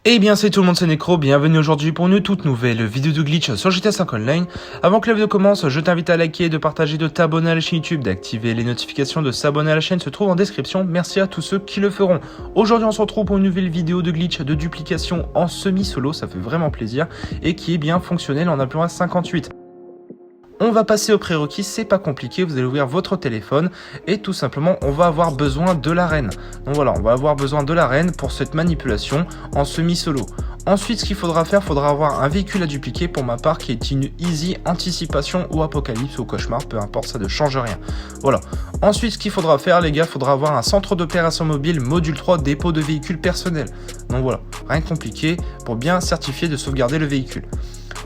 Eh bien c'est tout le monde, c'est Necro, bienvenue aujourd'hui pour une toute nouvelle vidéo de glitch sur GTA 5 Online. Avant que la vidéo commence, je t'invite à liker, de partager, de t'abonner à la chaîne YouTube, d'activer les notifications, de s'abonner à la chaîne se trouve en description. Merci à tous ceux qui le feront. Aujourd'hui on se retrouve pour une nouvelle vidéo de glitch de duplication en semi-solo, ça fait vraiment plaisir, et qui est bien fonctionnelle en appelant à 58. On va passer aux prérequis, c'est pas compliqué, vous allez ouvrir votre téléphone et tout simplement on va avoir besoin de l'arène. Donc voilà, on va avoir besoin de l'arène pour cette manipulation en semi-solo. Ensuite, ce qu'il faudra faire, faudra avoir un véhicule à dupliquer pour ma part qui est une easy anticipation ou apocalypse ou cauchemar, peu importe, ça ne change rien. Voilà. Ensuite, ce qu'il faudra faire les gars, faudra avoir un centre d'opération mobile module 3 dépôt de véhicule personnel. Donc voilà, rien de compliqué pour bien certifier de sauvegarder le véhicule.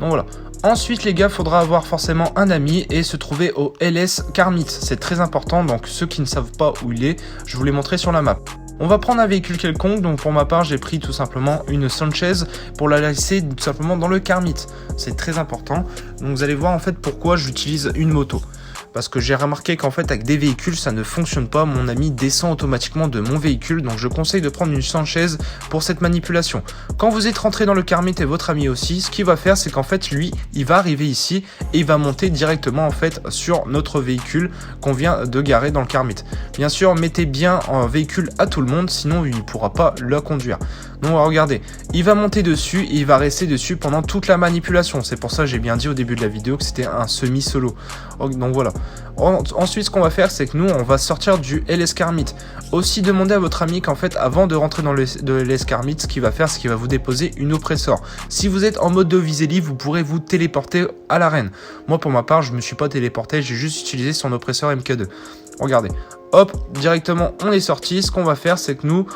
Donc voilà. Ensuite les gars, faudra avoir forcément un ami et se trouver au LS Karmit. C'est très important, donc ceux qui ne savent pas où il est, je vous l'ai montré sur la map. On va prendre un véhicule quelconque, donc pour ma part j'ai pris tout simplement une Sanchez pour la laisser tout simplement dans le Karmit. C'est très important, donc vous allez voir en fait pourquoi j'utilise une moto. Parce que j'ai remarqué qu'en fait avec des véhicules ça ne fonctionne pas, mon ami descend automatiquement de mon véhicule, donc je conseille de prendre une Sanchez pour cette manipulation. Quand vous êtes rentré dans le Karmit et votre ami aussi, ce qu'il va faire c'est qu'en fait lui il va arriver ici et il va monter directement en fait sur notre véhicule qu'on vient de garer dans le Karmit. Bien sûr mettez bien un véhicule à tout le monde, sinon il ne pourra pas le conduire. Donc regardez, il va monter dessus et il va rester dessus pendant toute la manipulation. C'est pour ça que j'ai bien dit au début de la vidéo que c'était un semi-solo. Donc voilà. Ensuite ce qu'on va faire c'est que nous on va sortir du LS Karmit. Aussi demandez à votre ami qu'en fait avant de rentrer dans le LS Karmit, ce qu'il va faire c'est qu'il va vous déposer une oppressor. Si vous êtes en mode de visée libre, vous pourrez vous téléporter à l'arène. Moi pour ma part je me suis pas téléporté, j'ai juste utilisé son oppresseur MK2. Regardez, hop, directement on est sorti. Ce qu'on va faire c'est que nous,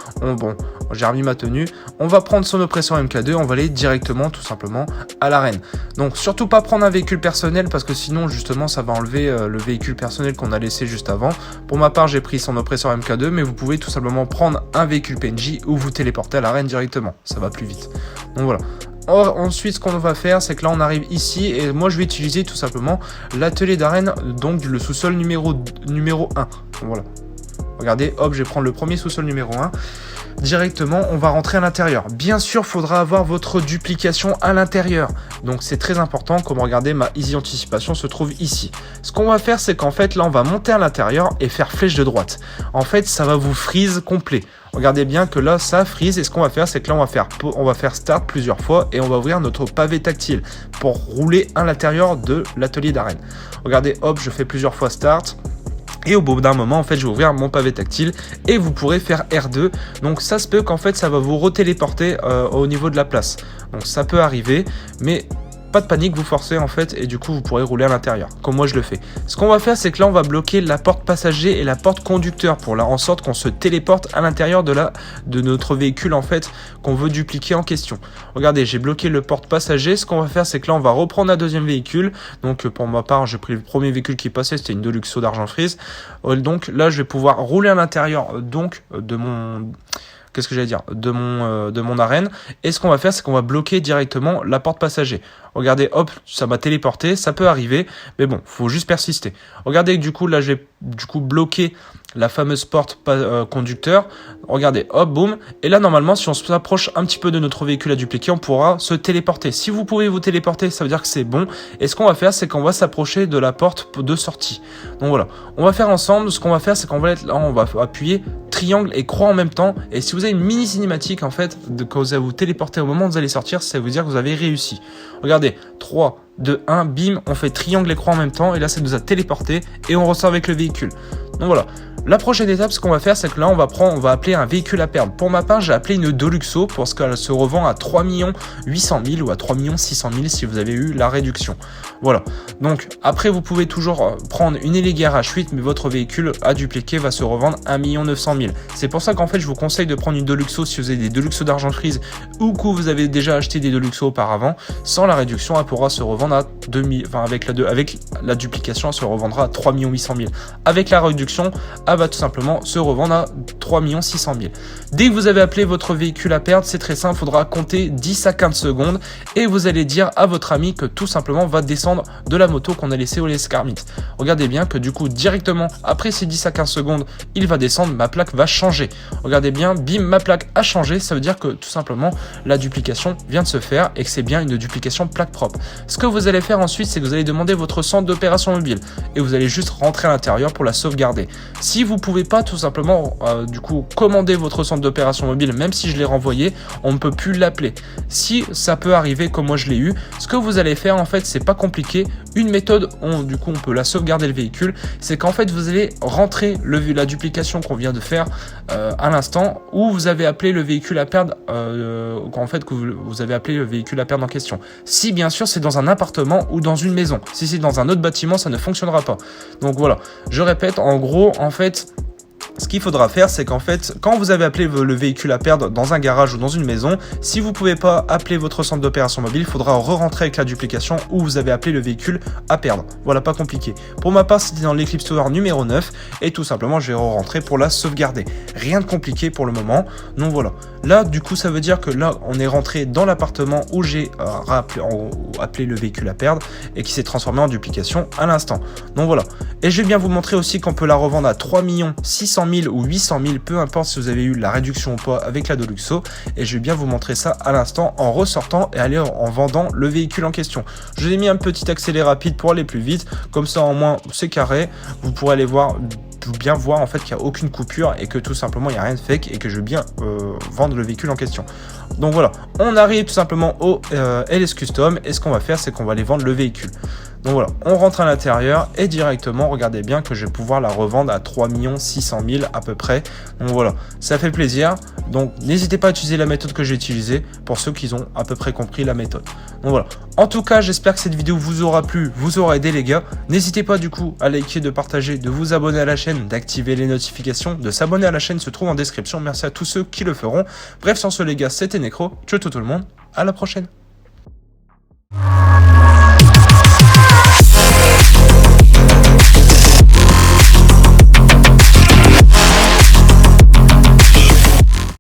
j'ai remis ma tenue, on va prendre son oppresseur MK2, on va aller directement tout simplement à l'arène. Donc surtout pas prendre un véhicule personnel parce que sinon justement ça va enlever le véhicule personnel qu'on a laissé juste avant. Pour ma part j'ai pris son oppresseur MK2, mais vous pouvez tout simplement prendre un véhicule PNJ ou vous téléporter à l'arène directement, ça va plus vite. Donc voilà. Ensuite ce qu'on va faire c'est que là on arrive ici et moi je vais utiliser tout simplement l'atelier d'arène, donc le sous-sol numéro 1. Voilà. Regardez, hop, je vais prendre le premier sous-sol numéro 1. Directement, on va rentrer à l'intérieur. Bien sûr, faudra avoir votre duplication à l'intérieur. Donc c'est très important, comme regardez, ma easy anticipation se trouve ici. Ce qu'on va faire, c'est qu'en fait, là, on va monter à l'intérieur et faire flèche de droite. En fait, ça va vous freeze complet. Regardez bien que là, ça freeze. Et ce qu'on va faire, c'est que là, on va faire start plusieurs fois et on va ouvrir notre pavé tactile pour rouler à l'intérieur de l'atelier d'arène. Regardez, hop, je fais plusieurs fois start. Et au bout d'un moment, en fait, je vais ouvrir mon pavé tactile et vous pourrez faire R2. Donc ça se peut qu'en fait, ça va vous retéléporter au niveau de la place. Donc ça peut arriver, mais pas de panique, vous forcez en fait et du coup vous pourrez rouler à l'intérieur, comme moi je le fais. Ce qu'on va faire c'est que là on va bloquer la porte passager et la porte conducteur pour en sorte qu'on se téléporte à l'intérieur de notre véhicule en fait qu'on veut dupliquer en question. Regardez, j'ai bloqué le porte passager. Ce qu'on va faire c'est que là on va reprendre un deuxième véhicule. Donc pour ma part j'ai pris le premier véhicule qui passait, c'était une Deluxo d'argent frise. Donc là je vais pouvoir rouler à l'intérieur donc de mon... Qu'est-ce que j'allais dire, de mon arène. Et ce qu'on va faire, c'est qu'on va bloquer directement la porte passager. Regardez, hop, ça m'a téléporté, ça peut arriver, mais bon, faut juste persister. Regardez, du coup, là, j'ai bloqué la fameuse porte conducteur. Regardez, hop, boum. Et là, normalement, si on s'approche un petit peu de notre véhicule à dupliquer, on pourra se téléporter. Si vous pouvez vous téléporter, ça veut dire que c'est bon. Et ce qu'on va faire, c'est qu'on va s'approcher de la porte de sortie. Donc voilà, on va faire ensemble. Ce qu'on va faire, c'est qu'on va être là, on va appuyer triangle et croix en même temps. Et si vous avez une mini cinématique, en fait, quand vous allez vous téléporter au moment où vous allez sortir, ça veut dire que vous avez réussi. Regardez, 3, 2, 1, bim, on fait triangle et croix en même temps. Et là, ça nous a téléporté et on ressort avec le véhicule. Donc voilà. La prochaine étape, ce qu'on va faire, c'est que là, on va appeler un véhicule à perdre. Pour ma part, j'ai appelé une Deluxo parce qu'elle se revend à 3 800 000 ou à 3 600 000 si vous avez eu la réduction. Voilà. Donc, après, vous pouvez toujours prendre une Elegar H8, mais votre véhicule à dupliquer va se revendre 1 900 000. C'est pour ça qu'en fait, je vous conseille de prendre une Deluxo si vous avez des Deluxo d'argent frise ou que vous avez déjà acheté des Deluxo auparavant. Sans la réduction, elle pourra se revendre à 2000, enfin, avec la duplication, elle se revendra à 3 800 000. Avec la réduction, elle va tout simplement se revendre à 3 600 000. Dès que vous avez appelé votre véhicule à perdre, c'est très simple, il faudra compter 10 à 15 secondes et vous allez dire à votre ami que tout simplement va descendre de la moto qu'on a laissée au l'escarmite. Regardez bien que du coup directement après ces 10 à 15 secondes, il va descendre, ma plaque va changer. Regardez bien, bim, ma plaque a changé, ça veut dire que tout simplement la duplication vient de se faire et que c'est bien une duplication plaque propre. Ce que vous allez faire ensuite, c'est que vous allez demander votre centre d'opération mobile et vous allez juste rentrer à l'intérieur pour la sauvegarder. Si vous pouvez pas tout simplement du coup commander votre centre d'opération mobile, même si je l'ai renvoyé, on ne peut plus l'appeler. Si ça peut arriver comme moi je l'ai eu, ce que vous allez faire en fait, c'est pas compliqué. Une méthode, du coup on peut la sauvegarder le véhicule, c'est qu'en fait vous allez rentrer la duplication qu'on vient de faire à l'instant où vous avez appelé le véhicule à perdre, en fait que vous avez appelé le véhicule à perdre en question. Si bien sûr c'est dans un appartement ou dans une maison. Si c'est dans un autre bâtiment, ça ne fonctionnera pas. Donc voilà, je répète, en gros, en fait, ce qu'il faudra faire, c'est qu'en fait, quand vous avez appelé le véhicule à perdre dans un garage ou dans une maison, si vous ne pouvez pas appeler votre centre d'opération mobile, il faudra re-rentrer avec la duplication où vous avez appelé le véhicule à perdre. Voilà, pas compliqué. Pour ma part, c'était dans l'Eclipse Tower numéro 9 et tout simplement, je vais re-rentrer pour la sauvegarder. Rien de compliqué pour le moment. Donc voilà. Là, du coup, ça veut dire que là, on est rentré dans l'appartement où j'ai appelé le véhicule à perdre et qui s'est transformé en duplication à l'instant. Donc voilà. Et je vais bien vous montrer aussi qu'on peut la revendre à 3 600 000 ou 800 000, peu importe si vous avez eu la réduction ou pas avec la Deluxo. Et je vais bien vous montrer ça à l'instant en ressortant et aller en vendant le véhicule en question. Je vous ai mis un petit accéléré rapide pour aller plus vite. Comme ça, en moins, c'est carré. Vous pourrez aller voir... bien voir en fait qu'il n'y a aucune coupure et que tout simplement il n'y a rien de fake et que je veux bien vendre le véhicule en question. Donc voilà, on arrive tout simplement au LS Custom et ce qu'on va faire, c'est qu'on va aller vendre le véhicule. Donc voilà, on rentre à l'intérieur et directement, regardez bien que je vais pouvoir la revendre à 3 600 000 à peu près. Donc voilà, ça fait plaisir. Donc n'hésitez pas à utiliser la méthode que j'ai utilisée pour ceux qui ont à peu près compris la méthode. Donc voilà, en tout cas, j'espère que cette vidéo vous aura plu, vous aura aidé les gars. N'hésitez pas du coup à liker, de partager, de vous abonner à la chaîne, d'activer les notifications, de s'abonner à la chaîne se trouve en description. Merci à tous ceux qui le feront. Bref, sur ce les gars, c'était Necro. Ciao tout le monde, à la prochaine.